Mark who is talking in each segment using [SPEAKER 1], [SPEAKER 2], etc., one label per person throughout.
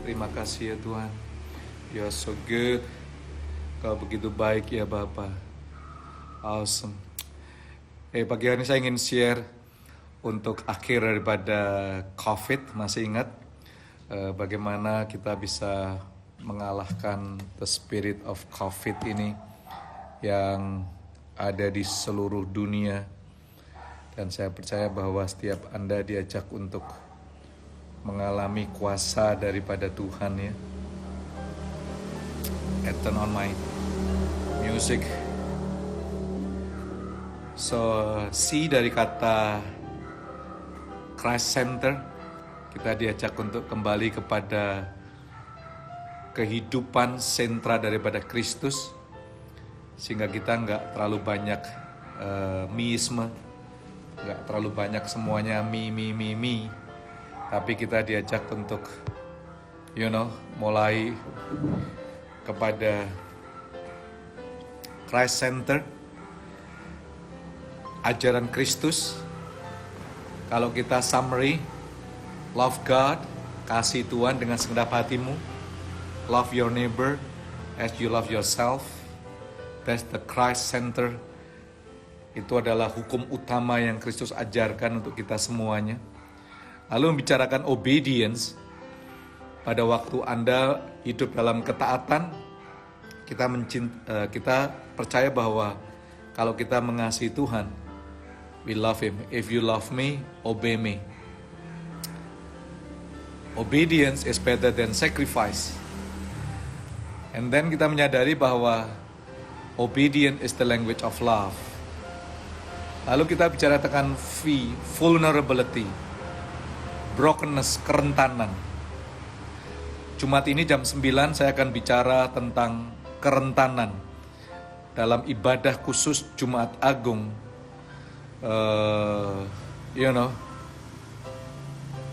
[SPEAKER 1] Terima kasih ya Tuhan. You are so good. Kau begitu baik ya Bapa. Awesome. Pagi hari ini saya ingin share untuk akhir daripada COVID. Masih ingat bagaimana kita bisa mengalahkan the spirit of COVID ini yang ada di seluruh dunia. Dan saya percaya bahwa setiap Anda diajak untuk mengalami kuasa daripada Tuhan ya. I turn on my music. So, C dari kata Christ Center, kita diajak untuk kembali kepada kehidupan sentra daripada Kristus, sehingga kita nggak terlalu banyak miisme, nggak terlalu banyak semuanya mi, tapi kita diajak untuk mulai kepada Christ Center, ajaran Kristus. Kalau kita summary, love God, kasih Tuhan dengan segenap hatimu, love your neighbor as you love yourself. That's the Christ Center. Itu adalah hukum utama yang Kristus ajarkan untuk kita semuanya. Lalu membicarakan obedience, pada waktu Anda hidup dalam ketaatan, kita percaya bahwa kalau kita mengasihi Tuhan, we love Him. If you love me, obey me. Obedience is better than sacrifice. And then kita menyadari bahwa obedience is the language of love. Lalu kita bicara tentang V, vulnerability, brokenness, kerentanan. Jumat ini jam 9 saya akan bicara tentang kerentanan dalam ibadah khusus Jumat Agung.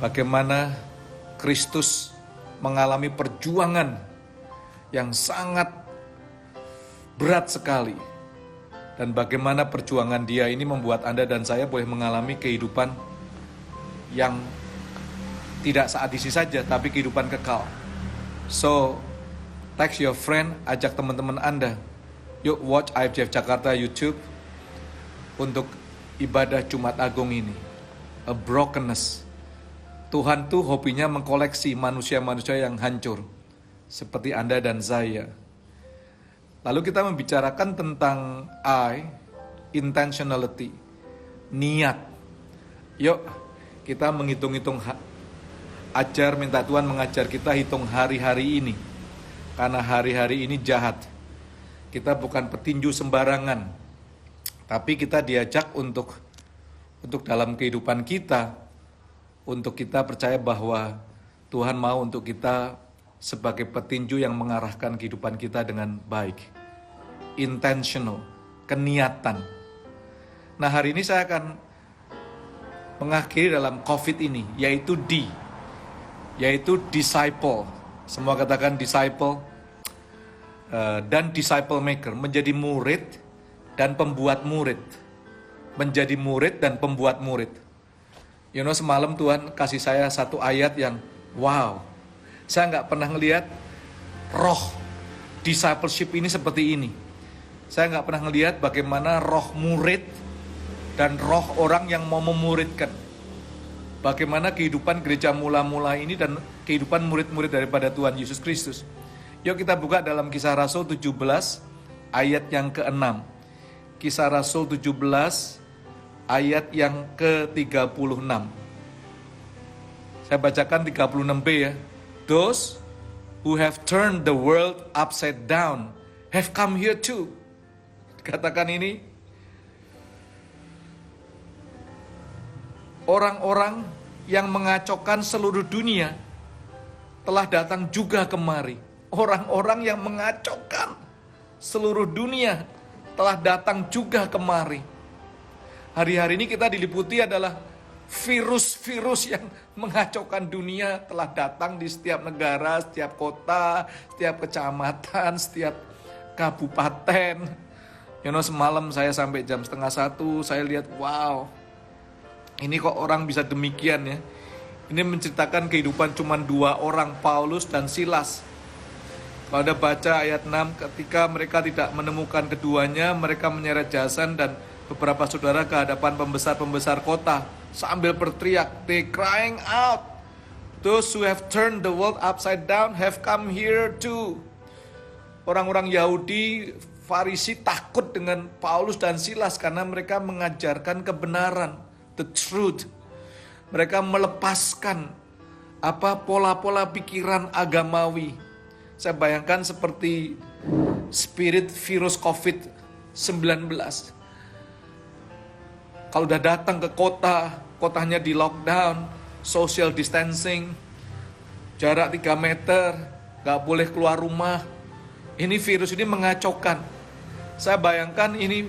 [SPEAKER 1] Bagaimana Kristus mengalami perjuangan yang sangat berat sekali, dan bagaimana perjuangan Dia ini membuat Anda dan saya boleh mengalami kehidupan yang tidak saat isi saja, tapi kehidupan kekal. So, text your friend, ajak teman-teman Anda, yuk watch IFJF Jakarta YouTube untuk ibadah Jumat Agung ini. A brokenness. Tuhan tuh hobinya mengkoleksi manusia-manusia yang hancur, seperti Anda dan saya. Lalu kita membicarakan tentang intentionality, niat. Yuk kita menghitung-hitung, minta Tuhan mengajar kita hitung hari-hari ini. Karena hari-hari ini jahat. Kita bukan petinju sembarangan, tapi kita diajak untuk dalam kehidupan kita, untuk kita percaya bahwa Tuhan mau untuk kita sebagai petinju yang mengarahkan kehidupan kita dengan baik. Intentional, keniatan. Nah, hari ini saya akan mengakhiri dalam COVID ini, yaitu yaitu disciple. Semua katakan disciple. Dan disciple maker, menjadi murid dan pembuat murid. Menjadi murid dan pembuat murid. Semalam Tuhan kasih saya satu ayat yang wow. Saya nggak pernah ngelihat roh discipleship ini seperti ini. Saya nggak pernah ngelihat bagaimana roh murid dan roh orang yang mau memuridkan. Bagaimana kehidupan gereja mula-mula ini dan kehidupan murid-murid daripada Tuhan Yesus Kristus. Yuk kita buka dalam Kisah Rasul 17 ayat yang ke-6. Kisah Rasul 17 ayat yang ke-36. Saya bacakan 36b ya. Those who have turned the world upside down have come here too. Katakan ini. Orang-orang yang mengacaukan seluruh dunia telah datang juga kemari. Orang-orang yang mengacaukan seluruh dunia telah datang juga kemari. Hari-hari ini kita diliputi adalah virus-virus yang mengacaukan dunia telah datang di setiap negara, setiap kota, setiap kecamatan, setiap kabupaten. Semalam saya sampai jam 12:30, saya lihat wow, ini kok orang bisa demikian ya. Ini menceritakan kehidupan cuma dua orang, Paulus dan Silas. Kalau Anda baca ayat 6, ketika mereka tidak menemukan keduanya, mereka menyeret Jason dan beberapa saudara ke hadapan pembesar-pembesar kota sambil berteriak, they crying out, those who have turned the world upside down have come here too. Orang-orang Yahudi, Farisi takut dengan Paulus dan Silas karena mereka mengajarkan kebenaran, the truth. Mereka melepaskan pola-pola pikiran agamawi. Saya bayangkan seperti spirit virus COVID-19. Kalau udah datang ke kotanya di lockdown, social distancing, jarak 3 meter, gak boleh keluar rumah. Ini virus ini mengacaukan. Saya bayangkan ini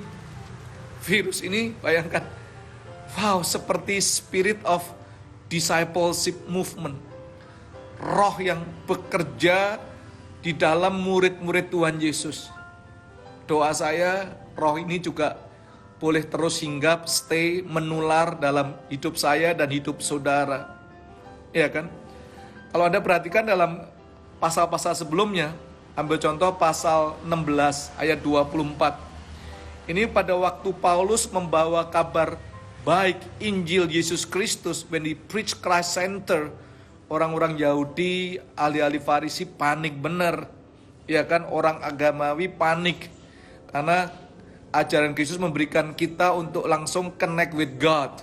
[SPEAKER 1] virus ini, wow, seperti spirit of discipleship movement. Roh yang bekerja di dalam murid-murid Tuhan Yesus. Doa saya, roh ini juga boleh terus hinggap, stay, menular dalam hidup saya dan hidup saudara. Ya kan? Kalau Anda perhatikan dalam pasal-pasal sebelumnya, ambil contoh pasal 16 ayat 24. Ini pada waktu Paulus membawa kabar baik Injil Yesus Kristus, when he preach Christ Center, orang-orang Yahudi, ahli-ahli Farisi panik benar. Ya kan? Orang agamawi panik. Karena ajaran Kristus memberikan kita untuk langsung connect with God.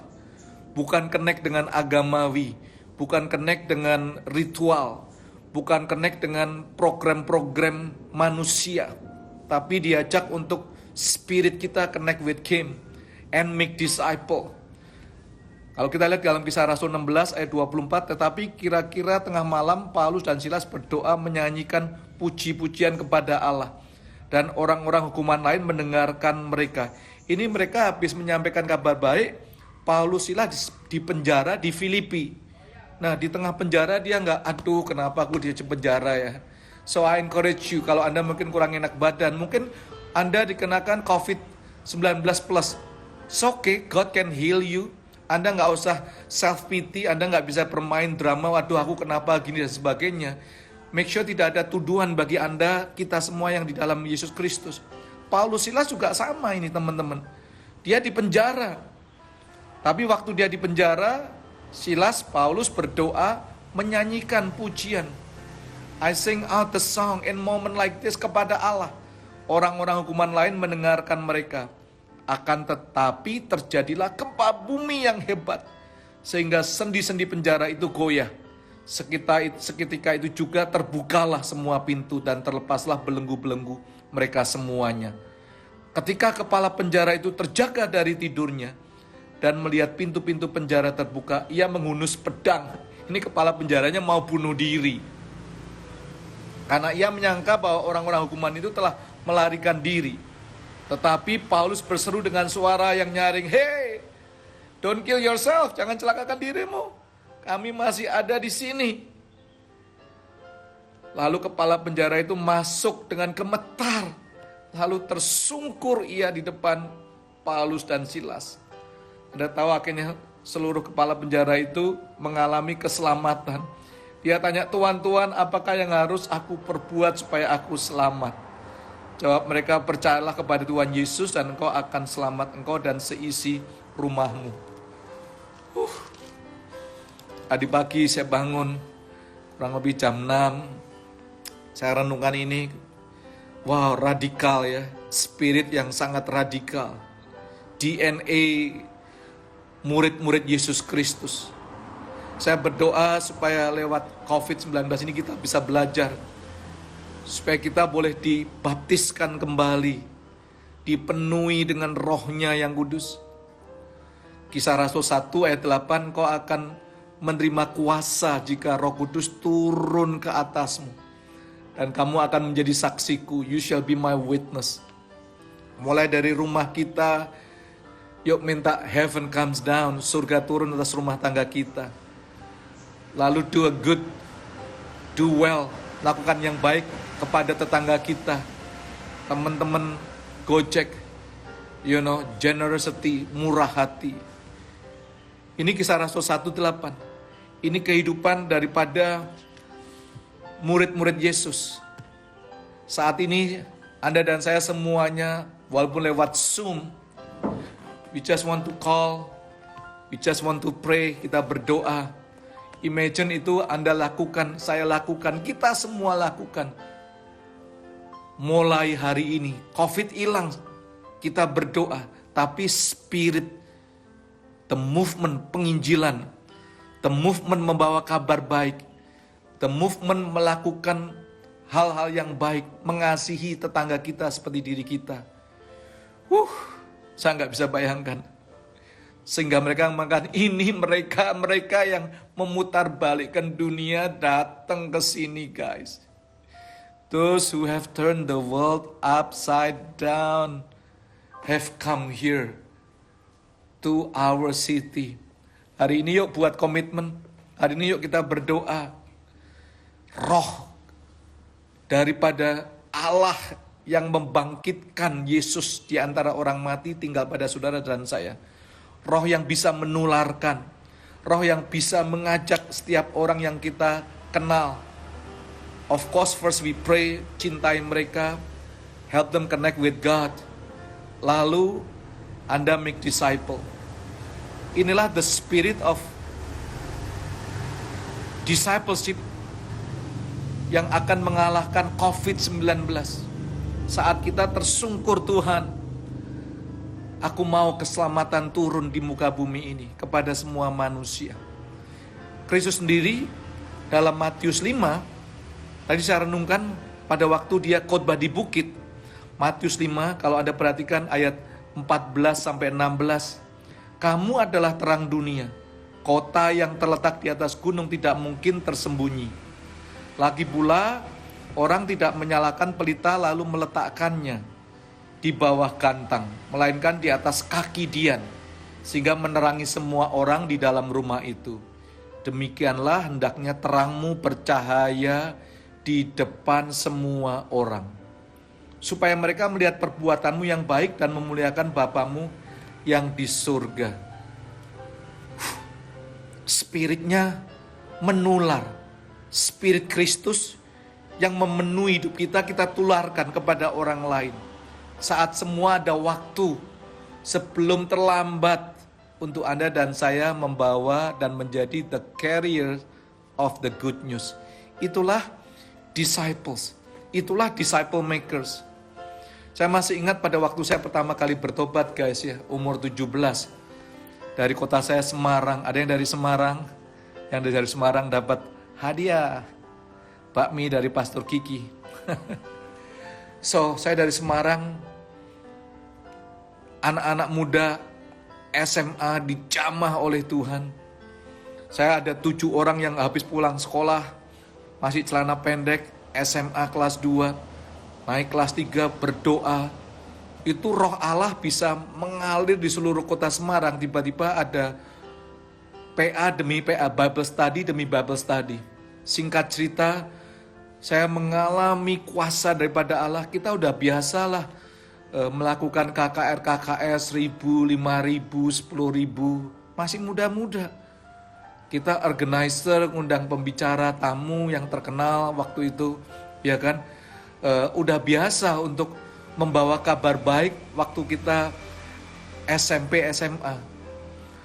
[SPEAKER 1] Bukan connect dengan agamawi, bukan connect dengan ritual, bukan connect dengan program-program manusia, tapi diajak untuk spirit kita connect with Him and make disciple. Kalau kita lihat dalam Kisah Rasul 16 ayat 24, tetapi kira-kira tengah malam Paulus dan Silas berdoa menyanyikan puji-pujian kepada Allah. Dan orang-orang hukuman lain mendengarkan mereka. Ini mereka habis menyampaikan kabar baik, Paulus Silas di penjara di Filipi. Nah, di tengah penjara dia nggak, aduh kenapa aku di penjara ya. So I encourage you, kalau Anda mungkin kurang enak badan, mungkin Anda dikenakan COVID-19 plus. It's okay, God can heal you. Anda nggak usah self-pity, Anda nggak bisa bermain drama, waduh aku kenapa gini dan sebagainya. Make sure tidak ada tuduhan bagi Anda, kita semua yang di dalam Yesus Kristus. Paulus Silas juga sama ini teman-teman. Dia di penjara. Tapi waktu dia di penjara, Silas, Paulus berdoa, menyanyikan pujian. I sing out the song in moment like this kepada Allah. Orang-orang hukuman lain mendengarkan mereka. Akan tetapi terjadilah gempa bumi yang hebat, sehingga sendi-sendi penjara itu goyah. Seketika itu juga terbukalah semua pintu dan terlepaslah belenggu-belenggu mereka semuanya. Ketika kepala penjara itu terjaga dari tidurnya dan melihat pintu-pintu penjara terbuka, ia menghunus pedang. Ini kepala penjaranya mau bunuh diri. Karena ia menyangka bahwa orang-orang hukuman itu telah melarikan diri. Tetapi Paulus berseru dengan suara yang nyaring, "Hey, don't kill yourself, jangan celakakan dirimu. Kami masih ada di sini." Lalu kepala penjara itu masuk dengan gemetar. Lalu tersungkur ia di depan Paulus dan Silas. Anda tahu akhirnya seluruh kepala penjara itu mengalami keselamatan. Dia tanya, "Tuan-tuan, apakah yang harus aku perbuat supaya aku selamat?" Jawab mereka, "Percayalah kepada Tuhan Yesus dan engkau akan selamat, engkau dan seisi rumahmu." Tadi pagi saya bangun kurang lebih jam 6. Saya renungkan ini. Wow, radikal ya. Spirit yang sangat radikal. DNA murid-murid Yesus Kristus. Saya berdoa supaya lewat COVID-19 ini kita bisa belajar. Supaya kita boleh dibaptiskan kembali. Dipenuhi dengan rohnya yang kudus. Kisah Rasul 1 ayat 8, kau akan menerima kuasa jika Roh Kudus turun ke atasmu. Dan kamu akan menjadi saksiku. You shall be my witness. Mulai dari rumah kita, yuk minta heaven comes down, surga turun atas rumah tangga kita. Lalu do a good, do well, lakukan yang baik kepada tetangga kita. Teman-teman Gojek, generosity, murah hati. Ini Kisah Rasul 1:8. Ini kehidupan daripada murid-murid Yesus. Saat ini Anda dan saya semuanya, walaupun lewat Zoom, we just want to call, we just want to pray, kita berdoa. Imagine itu Anda lakukan, saya lakukan, kita semua lakukan. Mulai hari ini, COVID hilang, kita berdoa. Tapi spirit, the movement penginjilan, the movement membawa kabar baik, the movement melakukan hal-hal yang baik, mengasihi tetangga kita seperti diri kita. Saya nggak bisa bayangkan. Sehingga mereka mengatakan, ini mereka yang memutarbalikkan dunia datang ke sini, guys. Those who have turned the world upside down have come here to our city. Hari ini yuk buat komitmen. Hari ini yuk kita berdoa. Roh daripada Allah yang membangkitkan Yesus di antara orang mati tinggal pada saudara dan saya. Roh yang bisa menularkan, roh yang bisa mengajak setiap orang yang kita kenal. Of course, first we pray, cintai mereka, help them connect with God. Lalu, Anda make disciple. Inilah the spirit of discipleship yang akan mengalahkan COVID-19. Saat kita tersungkur Tuhan, aku mau keselamatan turun di muka bumi ini kepada semua manusia. Kristus sendiri dalam Matius 5, tadi saya renungkan pada waktu dia khotbah di bukit. Matius 5, kalau Anda perhatikan ayat 14-16. Kamu adalah terang dunia. Kota yang terletak di atas gunung tidak mungkin tersembunyi. Lagi pula, orang tidak menyalakan pelita lalu meletakkannya di bawah gantang, melainkan di atas kaki dian, sehingga menerangi semua orang di dalam rumah itu. Demikianlah hendaknya terangmu bercahaya di depan semua orang, supaya mereka melihat perbuatanmu yang baik dan memuliakan Bapamu yang di surga. Spiritnya menular, Spirit Kristus yang memenuhi hidup kita, kita tularkan kepada orang lain. Saat semua ada waktu, sebelum terlambat untuk Anda dan saya membawa dan menjadi the carrier of the good news. Itulah disciples, itulah disciple makers. Saya masih ingat pada waktu saya pertama kali bertobat, guys, ya, umur 17. Dari kota saya Semarang, ada yang dari Semarang, dapat hadiah bakmi dari Pastor Kiki. So, saya dari Semarang, anak-anak muda SMA dijamah oleh Tuhan. Saya ada 7 orang yang habis pulang sekolah, masih celana pendek, SMA kelas 2, naik kelas 3 berdoa. Itu roh Allah bisa mengalir di seluruh kota Semarang. Tiba-tiba ada PA demi PA, Bible study demi Bible study. Singkat cerita, saya mengalami kuasa daripada Allah. Kita udah biasalah melakukan KKR, 1.000, 5.000, 10.000. Masih muda-muda. Kita organizer, ngundang pembicara, tamu yang terkenal waktu itu. Ya kan? Udah biasa untuk membawa kabar baik waktu kita SMP, SMA.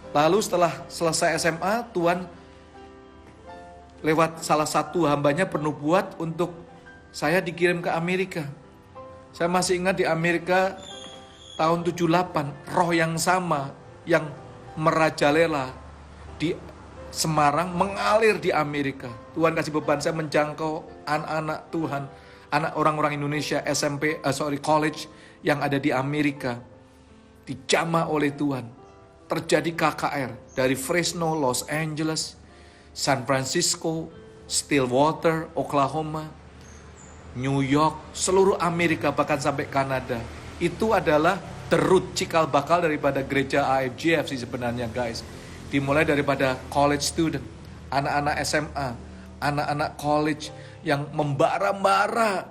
[SPEAKER 1] Lalu setelah selesai SMA, Tuhan lewat salah satu hambanya bernubuat untuk saya dikirim ke Amerika. Saya masih ingat di Amerika tahun 78, roh yang sama yang merajalela di Semarang mengalir di Amerika. Tuhan kasih beban saya menjangkau anak-anak Tuhan, anak orang-orang Indonesia college yang ada di Amerika. Dijamah oleh Tuhan. Terjadi KKR dari Fresno, Los Angeles, San Francisco, Stillwater, Oklahoma, New York, seluruh Amerika, bahkan sampai Kanada. Itu adalah the root, cikal bakal daripada gereja AFGF sih sebenarnya, guys. Dimulai daripada college student, anak-anak SMA, anak-anak college yang membara-bara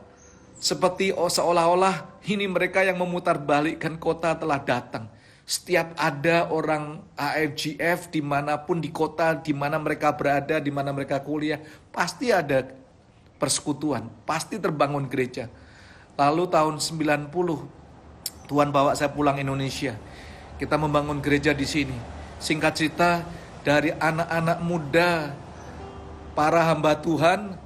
[SPEAKER 1] seperti seolah-olah ini mereka yang memutarbalikkan kota telah datang. Setiap ada orang AFGF dimanapun di kota, di mana mereka berada, di mana mereka kuliah, pasti ada persekutuan, pasti terbangun gereja. Lalu tahun 90, Tuhan bawa saya pulang Indonesia. Kita membangun gereja di sini. Singkat cerita, dari anak-anak muda, para hamba Tuhan,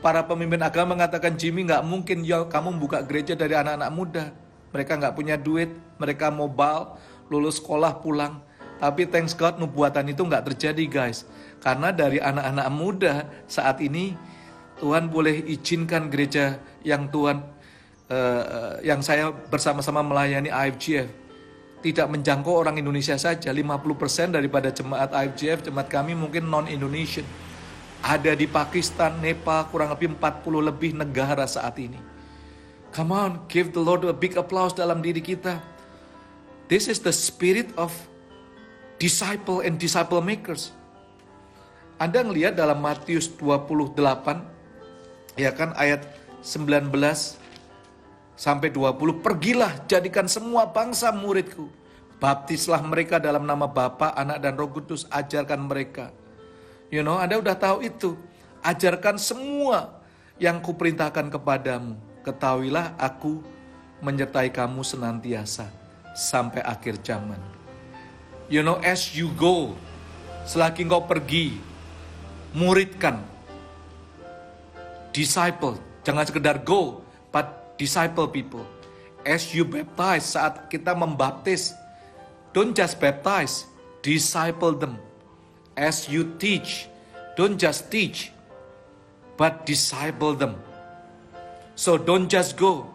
[SPEAKER 1] para pemimpin agama mengatakan, Jimmy, gak mungkin ya kamu buka gereja dari anak-anak muda. Mereka gak punya duit, mereka mobile, lulus sekolah pulang. Tapi thanks God, nubuatan itu gak terjadi, guys. Karena dari anak-anak muda saat ini, Tuhan boleh izinkan gereja yang yang saya bersama-sama melayani AFGF tidak menjangkau orang Indonesia saja. 50% daripada jemaat AFGF, jemaat kami mungkin non-Indonesian. Ada di Pakistan, Nepal, kurang lebih 40 lebih negara saat ini. Come on, give the Lord a big applause dalam diri kita. This is the spirit of disciple and disciple makers. Anda ngelihat dalam Matius 28, ya kan, ayat 19 sampai 20, pergilah jadikan semua bangsa muridku. Baptislah mereka dalam nama Bapa, Anak dan Roh Kudus, ajarkan mereka. Anda udah tahu itu. Ajarkan semua yang kuperintahkan kepadamu. Ketahuilah aku menyertai kamu senantiasa sampai akhir zaman. As you go, selagi engkau pergi, muridkan, disciple, jangan sekedar go, but disciple people. As you baptize, saat kita membaptis, don't just baptize, disciple them. As you teach, don't just teach, but disciple them. So don't just go,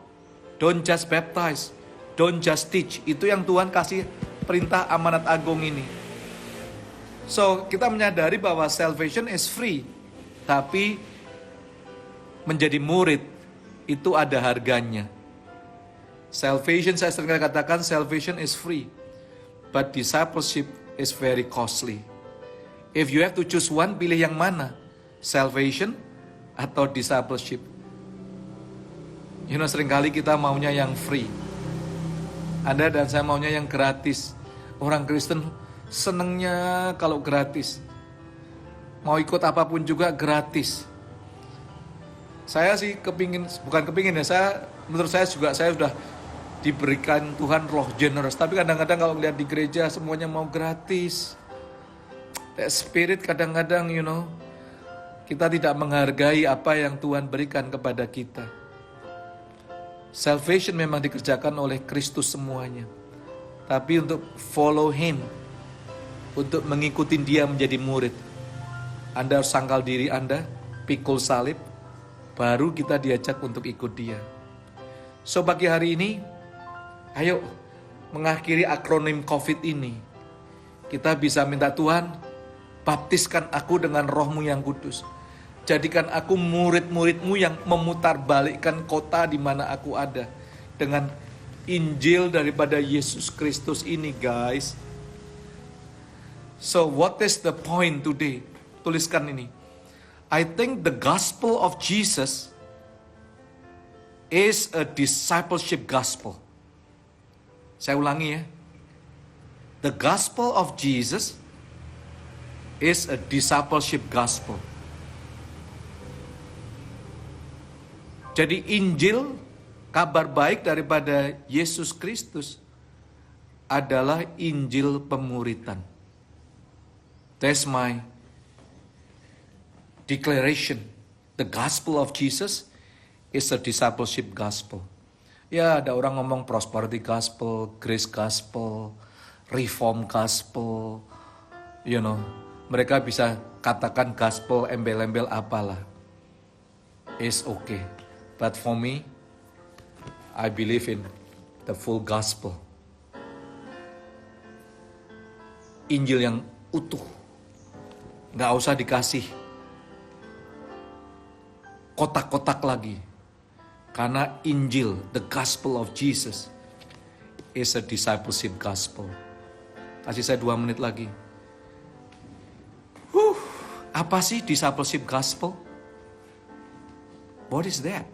[SPEAKER 1] don't just baptize, don't just teach. Itu yang Tuhan kasih perintah amanat agung ini. So kita menyadari bahwa salvation is free, tapi menjadi murid itu ada harganya. Salvation, saya sering katakan, salvation is free, but discipleship is very costly. If you have to choose one, pilih yang mana? Salvation atau discipleship? Seringkali kita maunya yang free. Anda dan saya maunya yang gratis. Orang Kristen senengnya kalau gratis. Mau ikut apapun juga gratis. Saya sih bukan kepingin ya, menurut saya juga, saya sudah diberikan Tuhan roh generous. Tapi kadang-kadang kalau lihat di gereja semuanya mau gratis. That spirit kadang-kadang kita tidak menghargai apa yang Tuhan berikan kepada kita. Salvation memang dikerjakan oleh Kristus semuanya. Tapi untuk follow Him, untuk mengikuti Dia menjadi murid, Anda harus sangkal diri Anda, pikul salib, baru kita diajak untuk ikut Dia. So pagi hari ini, ayo mengakhiri akronim COVID ini. Kita bisa minta Tuhan, baptiskan aku dengan roh-Mu yang kudus. Jadikan aku murid-murid-Mu yang memutarbalikkan kota di mana aku ada. Dengan Injil daripada Yesus Kristus ini, guys. So what is the point today? Tuliskan ini. I think the gospel of Jesus is a discipleship gospel. Saya ulangi ya. The gospel of Jesus is a discipleship gospel. Jadi Injil, kabar baik daripada Yesus Kristus adalah Injil pemuritan. That's my declaration. The gospel of Jesus is a discipleship gospel. Ya, ada orang ngomong prosperity gospel, grace gospel, reform gospel. Mereka bisa katakan gospel embel-embel apalah. It's okay. But for me, I believe in the full gospel. Injil yang utuh. Gak usah dikasih kotak-kotak lagi. Karena Injil, the gospel of Jesus, is a discipleship gospel. Kasih saya 2 menit lagi. Apa sih discipleship gospel? What is that?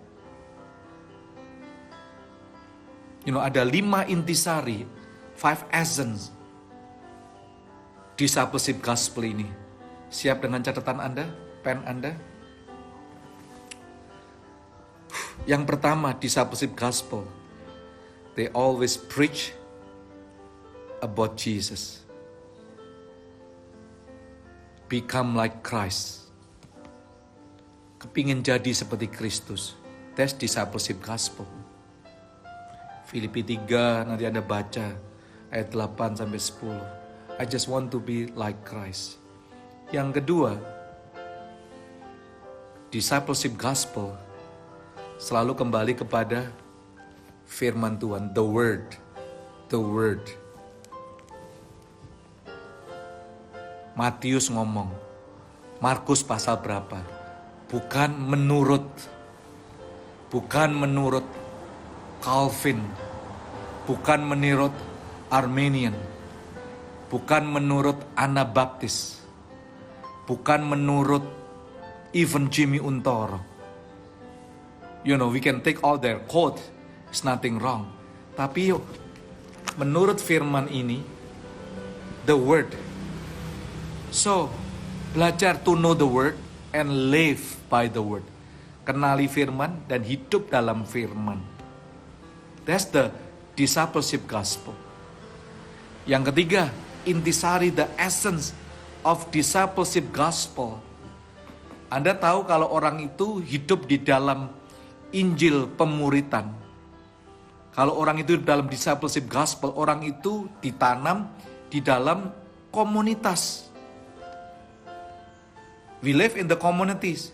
[SPEAKER 1] Ada 5 intisari 5 essence discipleship gospel ini. Siap dengan catatan Anda, pen Anda? Yang pertama, discipleship gospel. They always preach about Jesus. Become like Christ. Kepingin jadi seperti Kristus. That's discipleship gospel. Filipi 3, nanti Anda baca ayat 8 sampai 10. I just want to be like Christ. Yang kedua, discipleship gospel selalu kembali kepada firman Tuhan, the word. The word. Matius ngomong, Markus pasal berapa? Bukan menurut Calvin, bukan menurut Arminian, bukan menurut Anabaptis, bukan menurut even Jimmy Untoro. You know, we can take all their quote, it's nothing wrong. Tapi yuk, menurut firman ini, the word. So, belajar to know the word and live by the word. Kenali firman dan hidup dalam firman. That's the discipleship gospel. Yang ketiga, intisari, the essence of discipleship gospel. Anda tahu kalau orang itu hidup di dalam Injil pemuritan. Kalau orang itu dalam discipleship gospel, orang itu ditanam di dalam komunitas. We live in the communities.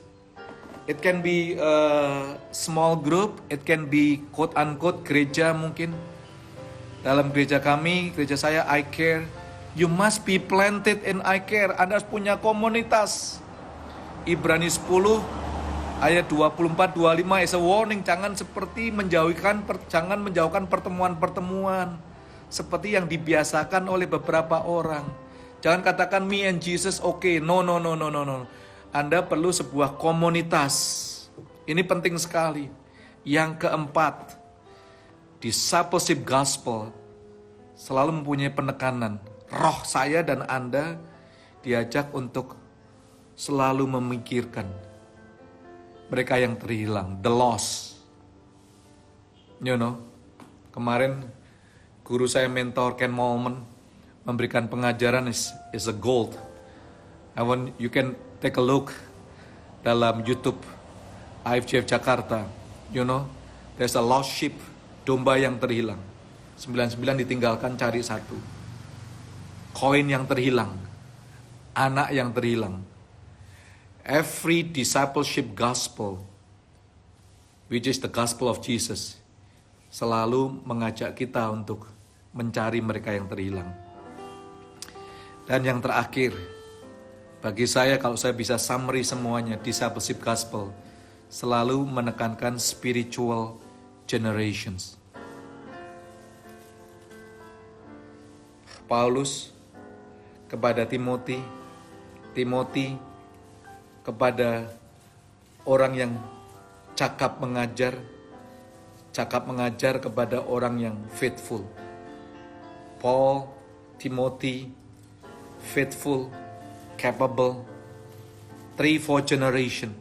[SPEAKER 1] It can be a small group, it can be quote-unquote gereja mungkin. Dalam gereja kami, gereja saya, I Care. You must be planted in I Care. Anda harus punya komunitas. Ibrani 10 ayat 24-25 is a warning. Jangan menjauhkan pertemuan-pertemuan seperti yang dibiasakan oleh beberapa orang. Jangan katakan me and Jesus okay. No. Anda perlu sebuah komunitas. Ini penting sekali. Yang keempat, discipleship gospel selalu mempunyai penekanan. Roh saya dan Anda diajak untuk selalu memikirkan mereka yang terhilang, the lost. You know, kemarin guru saya, mentor Ken Molman, memberikan pengajaran is a gold. You can take a look dalam YouTube IFJF Jakarta. You know, there's a lost sheep, domba yang terhilang. 99 ditinggalkan, cari satu. Koin yang terhilang, anak yang terhilang. Every discipleship gospel, which is the gospel of Jesus, selalu mengajak kita untuk mencari mereka yang terhilang. Dan yang terakhir, bagi saya kalau saya bisa summary semuanya, discipleship gospel selalu menekankan spiritual generations. Paulus kepada Timothy kepada orang yang cakap mengajar kepada orang yang faithful. Paul, Timothy, faithful, capable, 3-4 generation,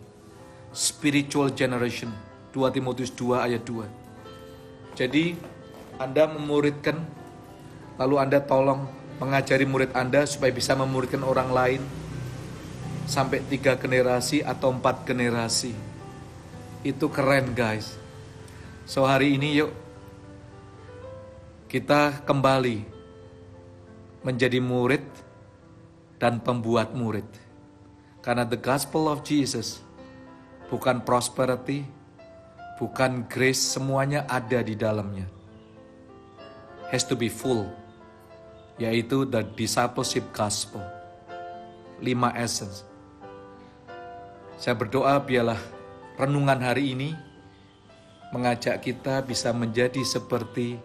[SPEAKER 1] spiritual generation, 2 Timotius 2 ayat 2. Jadi Anda memuridkan, lalu Anda tolong mengajari murid Anda supaya bisa memuridkan orang lain, sampai 3 generasi atau 4 generasi. Itu keren guys. So hari ini yuk kita kembali menjadi murid dan pembuat murid. Karena the gospel of Jesus bukan prosperity, bukan grace, semuanya ada di dalamnya. Has to be full, yaitu the discipleship gospel. 5 essence. Saya berdoa biarlah renungan hari ini mengajak kita bisa menjadi seperti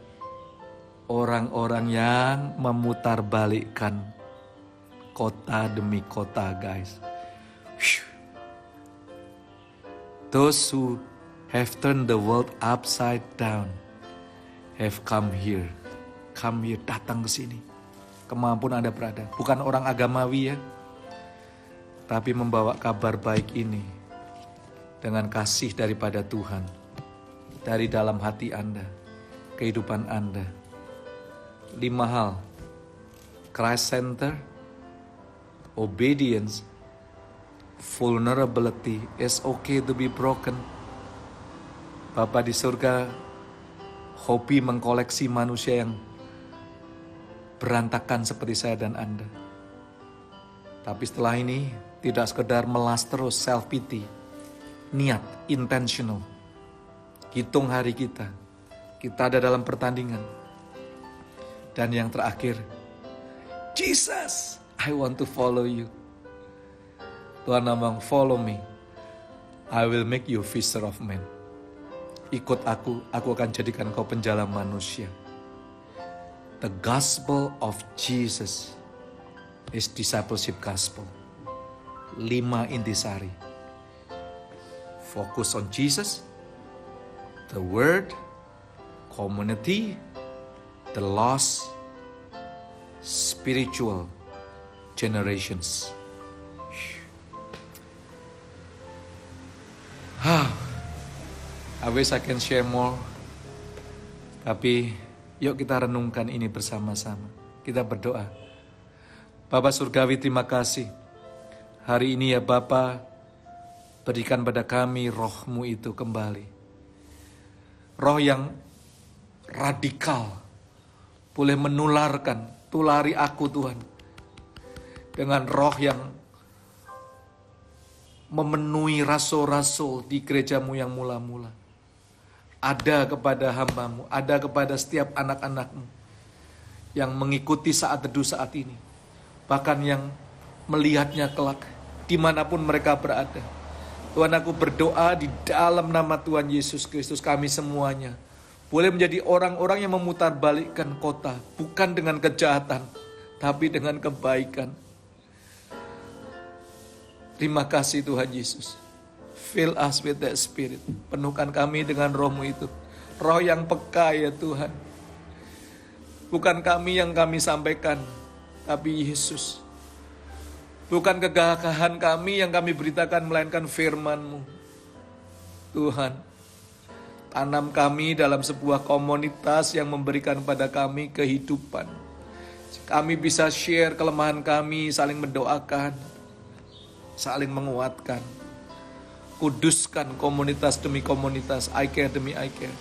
[SPEAKER 1] orang-orang yang memutarbalikkan kota demi kota, guys. Those who have turned the world upside down have come here come here, datang ke sini. Kemanapun Anda berada. Bukan orang agamawi ya. Tapi membawa kabar baik ini dengan kasih daripada Tuhan. Dari dalam hati Anda, kehidupan Anda. 5 hal. Christ center, obedience, vulnerability, it's okay to be broken. Bapa di surga hobi mengkoleksi manusia yang berantakan seperti saya dan Anda. Tapi setelah ini tidak sekedar melas terus, self pity, niat, intentional. Hitung hari kita ada dalam pertandingan. Dan yang terakhir, Jesus, I want to follow you. Tuhan ngomong, follow me. I will make you fisher of men. Ikut aku akan jadikan kau penjala manusia. The gospel of Jesus is discipleship gospel. 5 intisari. Fokus on Jesus, the word, community, the lost, spiritual generations. I wish I can share more. Tapi yuk kita renungkan ini bersama-sama. Kita berdoa. Bapa Surgawi, terima kasih. Hari ini ya Bapa, berikan pada kami roh-Mu itu kembali. Roh yang radikal, boleh menularkan, tulari aku Tuhan. Dengan roh yang memenuhi rasul-rasul di gereja-Mu yang mula-mula. Ada kepada hamba-Mu, ada kepada setiap anak-anak-Mu yang mengikuti saat teduh saat ini. Bahkan yang melihatnya kelak, dimanapun mereka berada. Tuhan, aku berdoa di dalam nama Tuhan Yesus Kristus, kami semuanya boleh menjadi orang-orang yang memutarbalikkan kota, bukan dengan kejahatan, tapi dengan kebaikan. Terima kasih Tuhan Yesus. Fill us with that spirit. Penuhkan kami dengan roh-Mu itu. Roh yang peka ya Tuhan. Bukan kami yang kami sampaikan, tapi Yesus. Bukan kegagahan kami yang kami beritakan, melainkan firman-Mu. Tuhan, tanam kami dalam sebuah komunitas yang memberikan pada kami kehidupan. Kami bisa share kelemahan kami, saling mendoakan, saling menguatkan. Kuduskan komunitas demi komunitas, I care demi I care.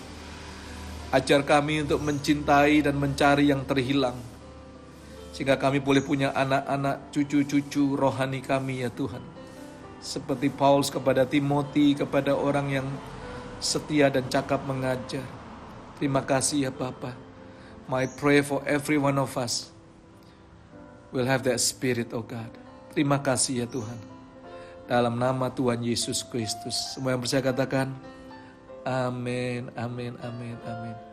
[SPEAKER 1] Ajar kami untuk mencintai dan mencari yang terhilang. Sehingga kami boleh punya anak-anak, cucu-cucu rohani kami ya Tuhan. Seperti Paulus kepada Timothy, kepada orang yang setia dan cakap mengajar. Terima kasih ya Bapa. I pray for every one of us will have that spirit, oh God. Terima kasih ya Tuhan. Dalam nama Tuhan Yesus Kristus. Semua yang percaya katakan, amin, amin, amin, amin.